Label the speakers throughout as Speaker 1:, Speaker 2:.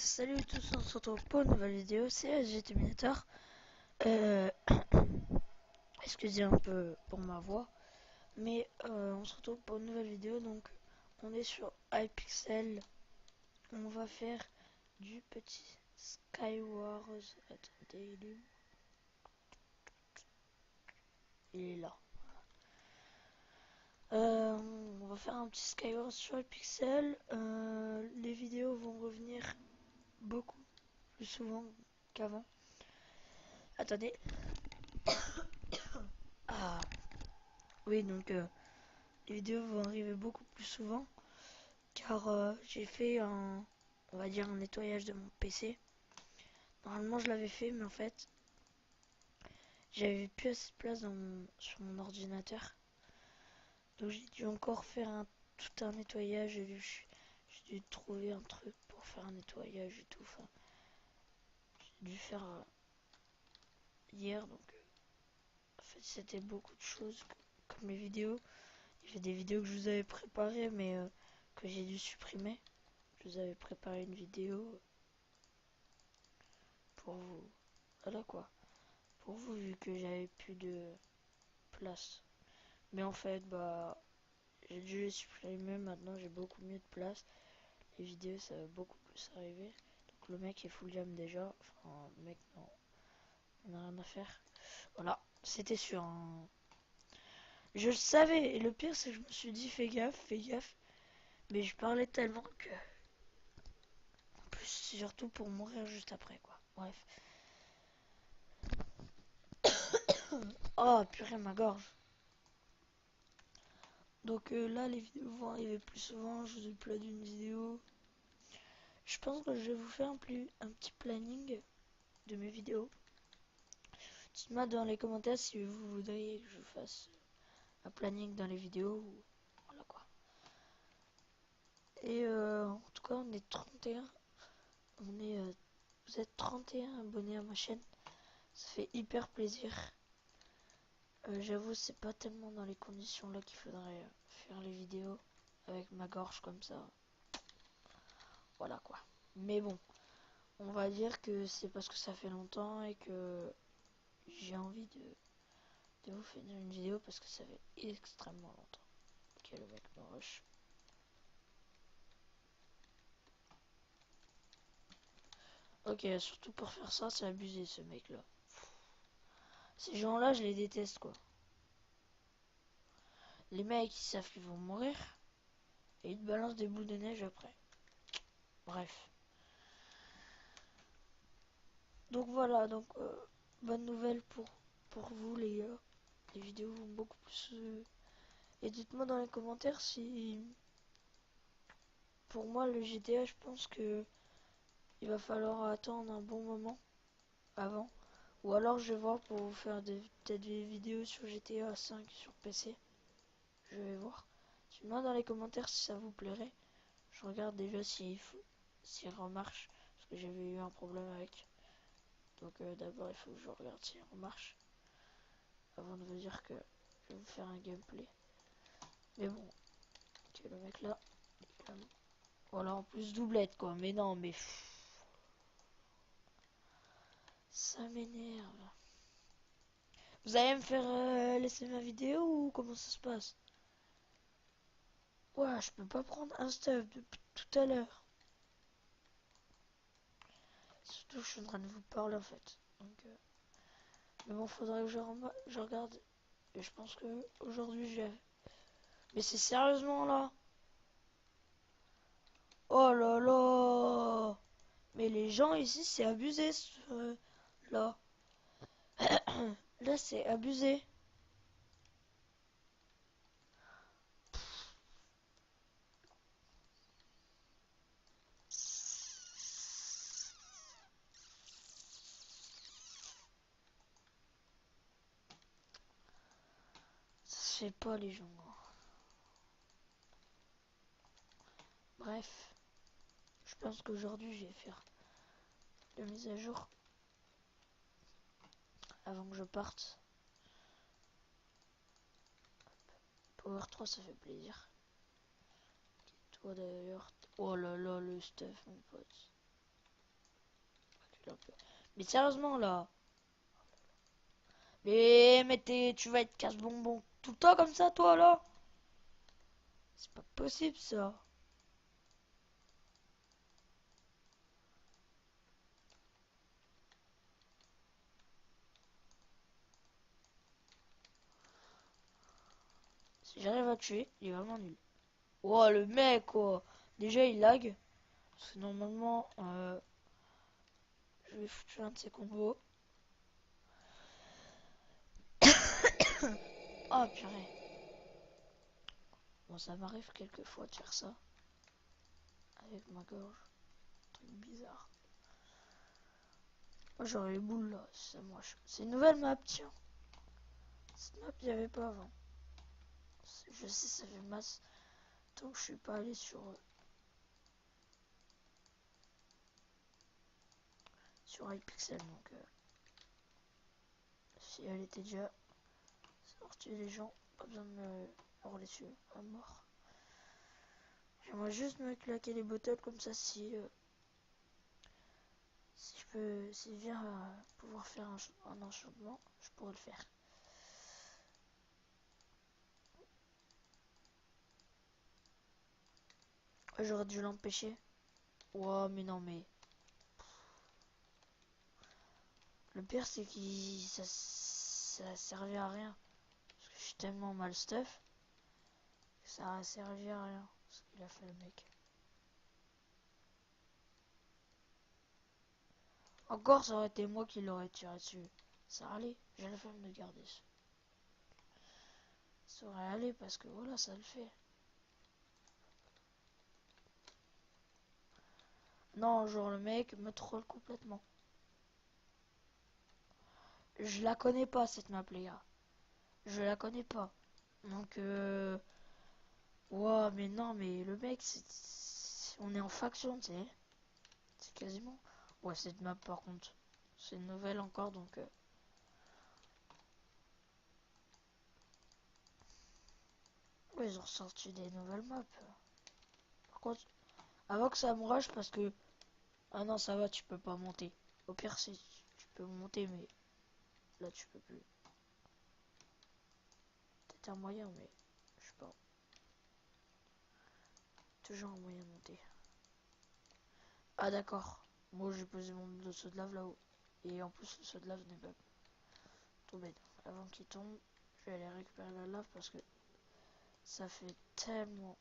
Speaker 1: Salut à tous, on se retrouve pour une nouvelle vidéo, c'est SG Terminator. Excusez un peu pour ma voix, mais on se retrouve pour une nouvelle vidéo. Donc on est sur Hypixel, on va faire du petit Skywars. Attendez, il est là. On va faire un petit Skywars sur Hypixel. Les vidéos vont revenir beaucoup plus souvent qu'avant. Attendez. Ah oui, donc les vidéos vont arriver beaucoup plus souvent car j'ai fait on va dire un nettoyage de mon PC. Normalement je l'avais fait, mais en fait j'avais plus assez de place sur mon ordinateur, donc j'ai dû encore faire tout un nettoyage. J'ai dû trouver un truc pour faire un nettoyage et tout. Enfin, j'ai dû faire hier, donc en fait c'était beaucoup de choses comme les vidéos. Il y avait des vidéos que je vous avais préparées mais que j'ai dû supprimer. Je vous avais préparé une vidéo pour vous. Voilà quoi. Pour vous, vu que j'avais plus de place. Mais en fait, bah, j'ai dû les supprimer. Maintenant, j'ai beaucoup mieux de place. Les vidéos, ça va beaucoup plus arriver. Donc, le mec est full jam déjà. Enfin, le mec, non. On n'a rien à faire. Voilà. C'était sur un. Je le savais. Et le pire, c'est que je me suis dit, fais gaffe, fais gaffe. Mais je parlais tellement que. En plus, surtout pour mourir juste après, quoi. Bref. Oh, purée, ma gorge. Donc là, les vidéos vont arriver plus souvent. Je vous ai upload une vidéo. Je pense que je vais vous faire un petit planning de mes vidéos. Dites-moi dans les commentaires si vous voudriez que je fasse un planning dans les vidéos. Voilà quoi. Et en tout cas, on est 31. Vous êtes 31 abonnés à ma chaîne. Ça fait hyper plaisir. J'avoue, c'est pas tellement dans les conditions là qu'il faudrait faire les vidéos avec ma gorge comme ça. Voilà quoi. Mais bon, on va dire que c'est parce que ça fait longtemps et que j'ai envie de vous faire une vidéo parce que ça fait extrêmement longtemps. Ok, le mec me rush. Ok, surtout pour faire ça, c'est abusé ce mec là. Ces gens là, je les déteste quoi. Les mecs ils savent qu'ils vont mourir et ils te balancent des boules de neige après. Bref. Donc voilà, donc bonne nouvelle pour vous les gars. Les vidéos vont beaucoup plus. Et dites-moi dans les commentaires si pour moi le GTA, je pense que il va falloir attendre un bon moment avant. Ou alors je vais voir pour vous faire peut-être des vidéos sur GTA 5 sur PC. Je vais voir. Dites-moi dans les commentaires si ça vous plairait. Je regarde déjà s'il remarche. Parce que j'avais eu un problème avec. Donc d'abord il faut que je regarde s'il remarche. Avant de vous dire que je vais vous faire un gameplay. Mais bon. Ok, le mec là. Voilà, en plus doublette quoi. Mais non, mais. Ça m'énerve. Vous allez me faire laisser ma vidéo ou comment ça se passe? Ouais, je peux pas prendre un stuff depuis tout à l'heure. Surtout, je suis en train de vous parler en fait. Donc, mais bon, faudrait que je regarde. Et je pense que aujourd'hui j'ai. Mais c'est sérieusement là? Oh là là! Mais les gens ici, c'est abusé là. Là, c'est abusé. Ça se fait pas les gens. Bref, je pense qu'aujourd'hui je vais faire la mise à jour avant que je parte. Power 3 ça fait plaisir. Toi d'ailleurs. Oh là là le stuff mon pote. un peu. Mais sérieusement, là. Mais tu vas être casse-bonbon tout le temps comme ça, toi, là? C'est pas possible, ça. Si j'arrive à tuer, il est vraiment nul. Oh, le mec, quoi. Déjà, il lag. Parce que normalement, je vais foutre un de ses combos. Oh, purée. Bon, ça m'arrive quelquefois de faire ça. Avec ma gorge. Truc bizarre. Moi, j'aurais les boules, là. C'est moche. C'est une nouvelle map, tiens. Cette map, il n'y avait pas avant. Je sais, ça fait masse. Tant que je suis pas allé sur iPixel, donc si elle était déjà sortie les gens, pas besoin de me hurler dessus à mort. J'aimerais juste me claquer les bottles comme ça si je viens à pouvoir faire un enchantement, je pourrais le faire. J'aurais dû l'empêcher. Wow, mais non, mais le pire c'est que ça servait à rien. Parce que je suis tellement mal stuff que ça a servi à rien. Ce qu'il a fait le mec. Encore ça aurait été moi qui l'aurais tiré dessus. Ça allait, j'ai la flemme de garder ça. Ça aurait allé parce que voilà, ça le fait. Non, genre le mec me troll complètement. Je la connais pas cette map les gars. Je la connais pas. Donc wow, mais non, mais le mec, on est en faction, tu sais. C'est quasiment... Ouais, cette map par contre, c'est une nouvelle encore, donc... Ouais, ils ont ressorti des nouvelles maps. Par contre, avant que ça me rush, parce que... Ah non, ça va, tu peux pas monter. Au pire, si tu peux monter, mais là, tu peux plus. Peut-être un moyen, mais je sais pas. Toujours un moyen de monter. Ah d'accord. Moi, j'ai posé mon saut de lave là-haut. Et en plus, le saut de lave n'est pas tombé. Avant qu'il tombe, je vais aller récupérer la lave parce que ça fait tellement...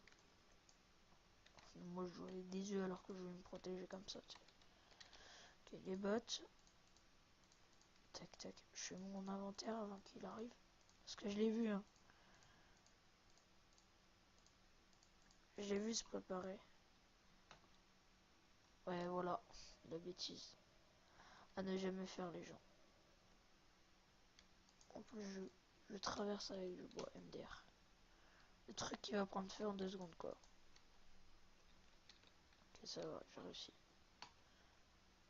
Speaker 1: Moi, je joue avec des yeux alors que je vais me protéger comme ça. Ok, les bottes. Tac, tac. Je fais mon inventaire avant qu'il arrive. Parce que je l'ai vu, hein. Je l'ai vu se préparer. Ouais, voilà. La bêtise. À ne jamais faire, les gens. En plus, je traverse avec du bois MDR. Le truc qui va prendre feu en 2 secondes, quoi. Ok, ça va, j'ai réussi.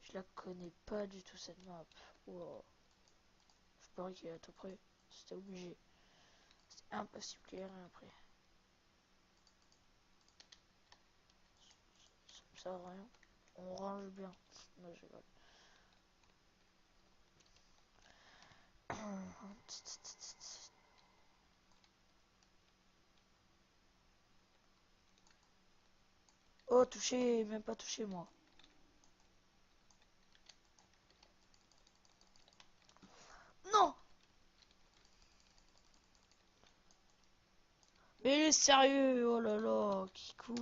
Speaker 1: Je la connais pas du tout, cette map. Wow. Je parie qu'il est à tout près. C'était obligé. C'est impossible qu'il y ait rien après. Ça sert à rien. On range bien. Non, je rigole. Oh, touché, même pas touché, moi. Non! Mais il est sérieux, oh là là, Kikou.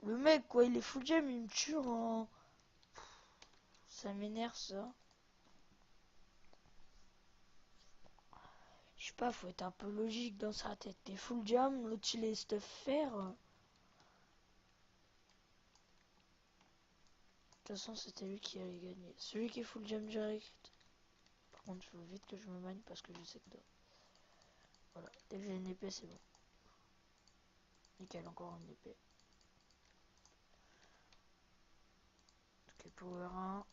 Speaker 1: Le mec, quoi, il est full gem, il me tue en... Ça m'énerve, ça. Je sais pas, faut être un peu logique dans sa tête. T'es full jam, l'autre il est stuff faire. De toute façon, c'était lui qui allait gagner. Celui qui est full jam direct. Par contre, il faut vite que je me manie parce que je sais que... Voilà, dès que j'ai une épée, c'est bon. Nickel, encore une épée. Ok, power 1.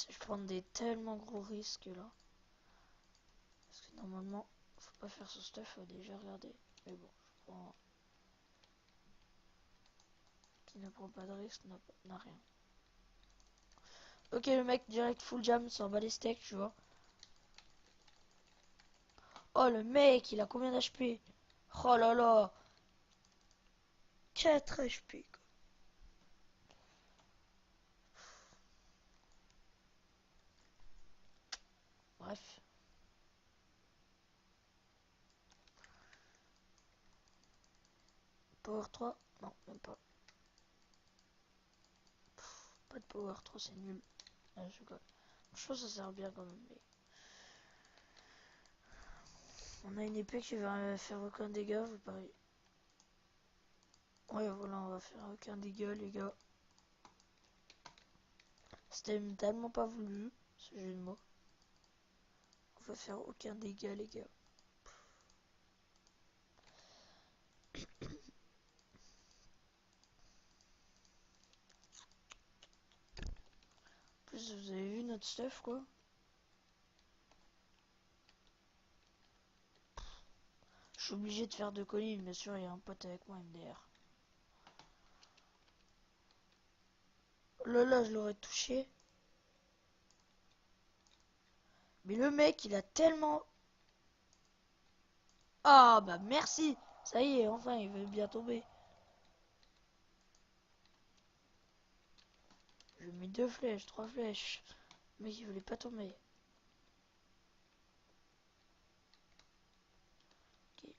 Speaker 1: Je prends des tellement gros risques là. Parce que normalement, faut pas faire ce stuff, faut déjà regarder. Mais bon, je prends... ne prend pas de risque, n'a rien. Ok, le mec direct full jam, s'en bat les steaks, tu vois. Oh, le mec, il a combien d'HP? Oh là là, 4 HP, quoi. Bref. Power 3? Non, même pas. Pas de Power 3, c'est nul. Ah, je pense que ça sert bien quand même. Mais... on a une épée qui va faire aucun dégât, vous pareil. Ouais, voilà, on va faire aucun dégât, les gars. C'était tellement pas voulu, ce jeu de mots. On va faire aucun dégât, les gars. En plus, vous avez vu notre stuff, quoi. Je suis obligé de faire 2 collines, bien sûr, il y a un pote avec moi, MDR. Là, je l'aurais touché. Mais le mec, il a tellement... ah, bah merci. Ça y est, enfin, il veut bien tomber. Je lui ai mis 2 flèches, 3 flèches. Le mec, il voulait pas tomber. Okay.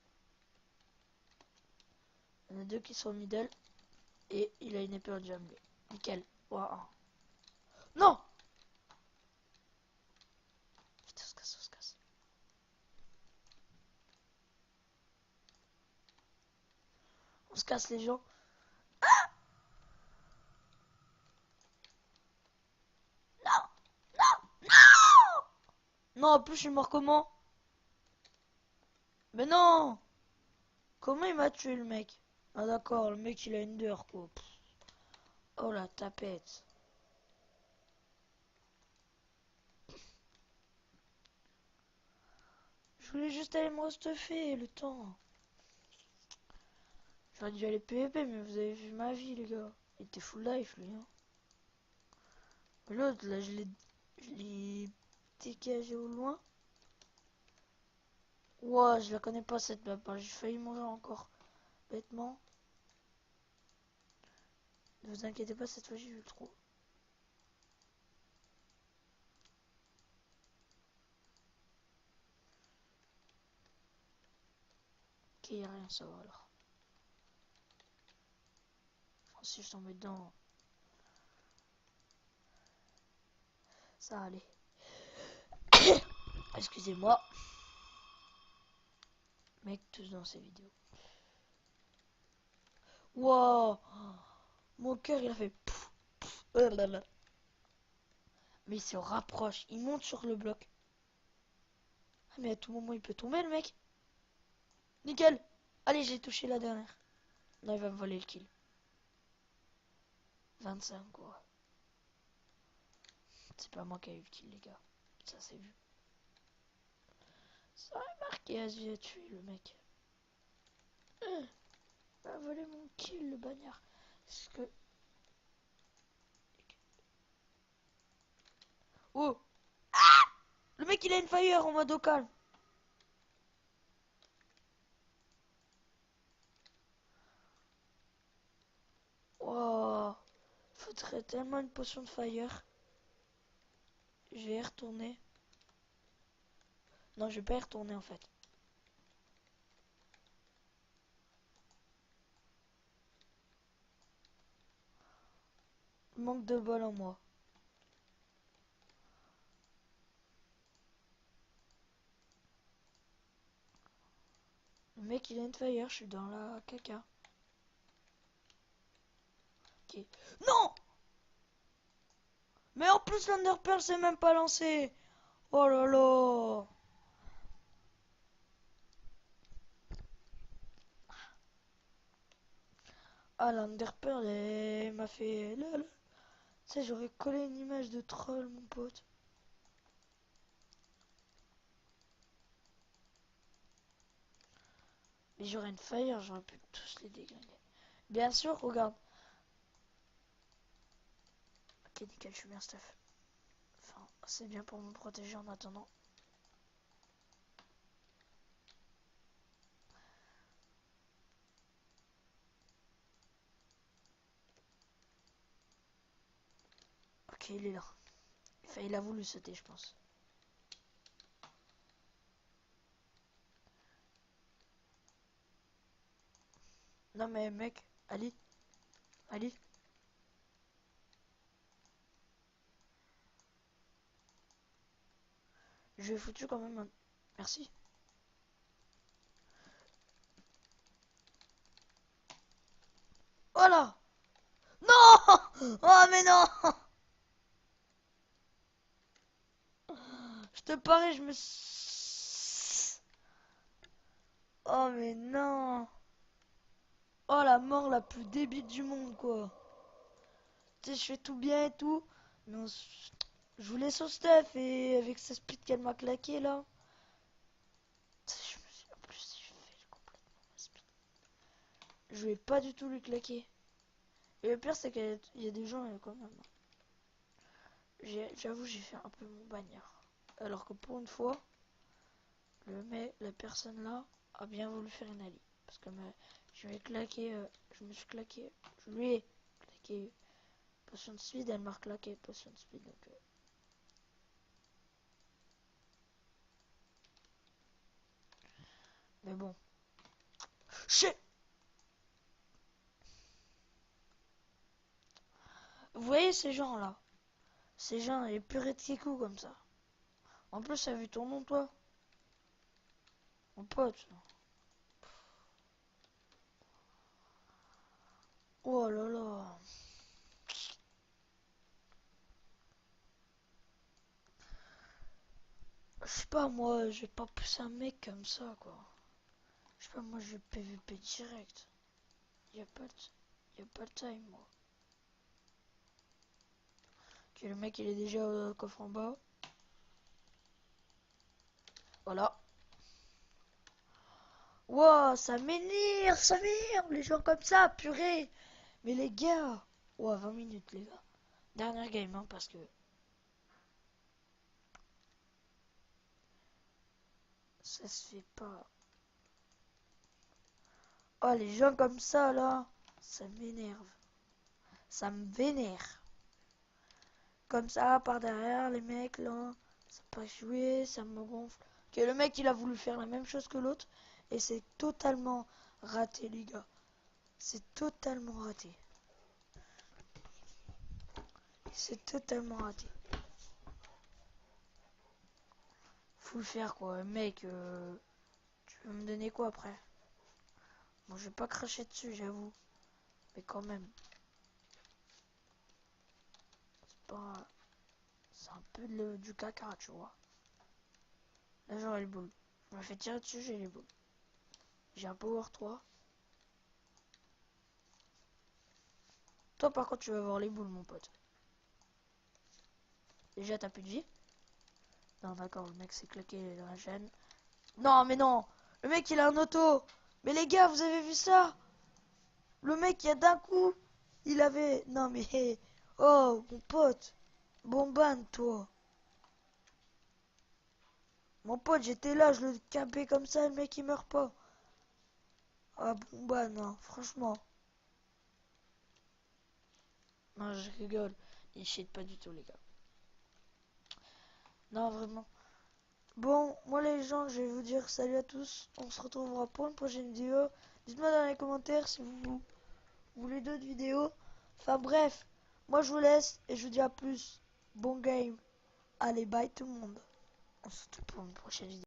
Speaker 1: Il y en a 2 qui sont au middle. Et il a une épée en jam, lui. Nickel. Waouh. Non! Putain, on se casse, on se casse. On se casse, les gens. Non! Non! Non! Non, en plus, je suis mort comment? Mais non! Comment il m'a tué, le mec? Ah d'accord, le mec, il a une deur, quoi. Pff. Oh la tapette. Je voulais juste aller me restuffer, le temps. J'aurais dû aller PVP, mais vous avez vu ma vie, les gars. Il était full life, lui, hein. L'autre, là, je l'ai dégagé au loin. Ouah, je la connais pas, cette map, hein. J'ai failli mourir encore. Bêtement. Ne vous inquiétez pas, cette fois, j'ai vu le trou. Ok, y a rien, ça va, alors. Enfin, si je tombais dedans, ça allait. Excusez-moi. Mec, tous dans ces vidéos. Wow, mon cœur il a fait pouf, pouf, mais il se rapproche, il monte sur le bloc. Ah mais à tout moment il peut tomber le mec. Nickel. Allez, j'ai touché la dernière. Non, il va me voler le kill. 25 quoi. C'est pas moi qui ai eu le kill, les gars. Ça c'est vu. Ça a marqué Asie a tué le mec. Il m'a volé mon kill, le bagnard. Est-ce que... oh, le mec il a une fire en mode au calme. Wow. Faudrait tellement une potion de fire. Je vais y retourner. Non, je vais pas y retourner en fait. Manque de bol en moi. Le mec il a une fire, je suis dans la caca. Ok. Non! Mais en plus l'Underpearl s'est même pas lancé. Oh là là. Ah l'Underpearl elle m'a fait... là, là. Tu sais, j'aurais collé une image de troll mon pote. Mais j'aurais une fire, j'aurais pu tous les déglinguer. Bien sûr, regarde. Ok, nickel, je suis bien stuff. Enfin, c'est bien pour me protéger en attendant. Ok, il est là. Enfin, il a voulu sauter, je pense. Non mais mec, Ali, Ali. Je vais foutu quand même un... Merci. Oh là! Non! Oh mais non! Je te parie, je me... Oh mais non! Oh la mort la plus débile du monde quoi. Tu sais, je fais tout bien et tout. Mais je voulais son stuff et avec sa split qu'elle m'a claqué là. Tu sais, je me suis... En plus, j'ai fait complètement ma split. Je vais pas du tout lui claquer. Et le pire, c'est qu'il y a des gens quand même. J'avoue, j'ai fait un peu mon bagnard. Alors que pour une fois, la personne là a bien voulu faire une ali. Parce que je lui ai claqué, je me suis claqué, je lui ai claqué potion de speed, elle m'a claqué potion de speed. Donc, mais bon. Shit! Vous voyez ces gens là? Ces gens, les purées de kikou comme ça. En plus, t'as vu ton nom toi? Mon pote. Oh là là. Je sais pas, moi, je vais pas pousser un mec comme ça, quoi. Je sais pas, moi, je vais PVP direct. Y a pas de time, moi. Ok, le mec, il est déjà au coffre en bas. Voilà. Wow, ça m'énerve, les gens comme ça, purée. Mais les gars. Wow, 20 minutes, les gars. Dernière game, hein, parce que... Ça se fait pas. Oh, les gens comme ça, là. Ça m'énerve. Ça me vénère. Comme ça, par derrière, les mecs, là. Ça peut jouer, ça me gonfle. Que le mec, il a voulu faire la même chose que l'autre. Et c'est totalement raté, les gars. C'est totalement raté. C'est totalement raté. Faut le faire, quoi. Mec, tu veux me donner quoi après? Bon, je vais pas cracher dessus, j'avoue. Mais quand même. C'est pas... C'est un peu du caca, tu vois. Là, j'aurai le boule. Je me fais tirer dessus, j'ai les boules. J'ai un power 3. Toi, par contre, tu vas avoir les boules, mon pote. Déjà, t'as plus de vie. Non, d'accord, le mec s'est claqué dans la chaîne. Non, mais non! Le mec, il a un auto! Mais les gars, vous avez vu ça? Le mec, il y a d'un coup, il avait... Non, mais... Hey. Oh, mon pote! Bon ban, toi! Mon pote, j'étais là, je le capais comme ça, le mec, il meurt pas. Ah, bon ban, non, franchement. Non, je rigole. Il shit pas du tout, les gars. Non, vraiment. Bon, moi les gens, je vais vous dire salut à tous. On se retrouvera pour une prochaine vidéo. Dites-moi dans les commentaires si vous voulez d'autres vidéos. Enfin bref, moi je vous laisse et je vous dis à plus. Bon game. Allez, bye tout le monde. On se retrouve pour une prochaine vidéo.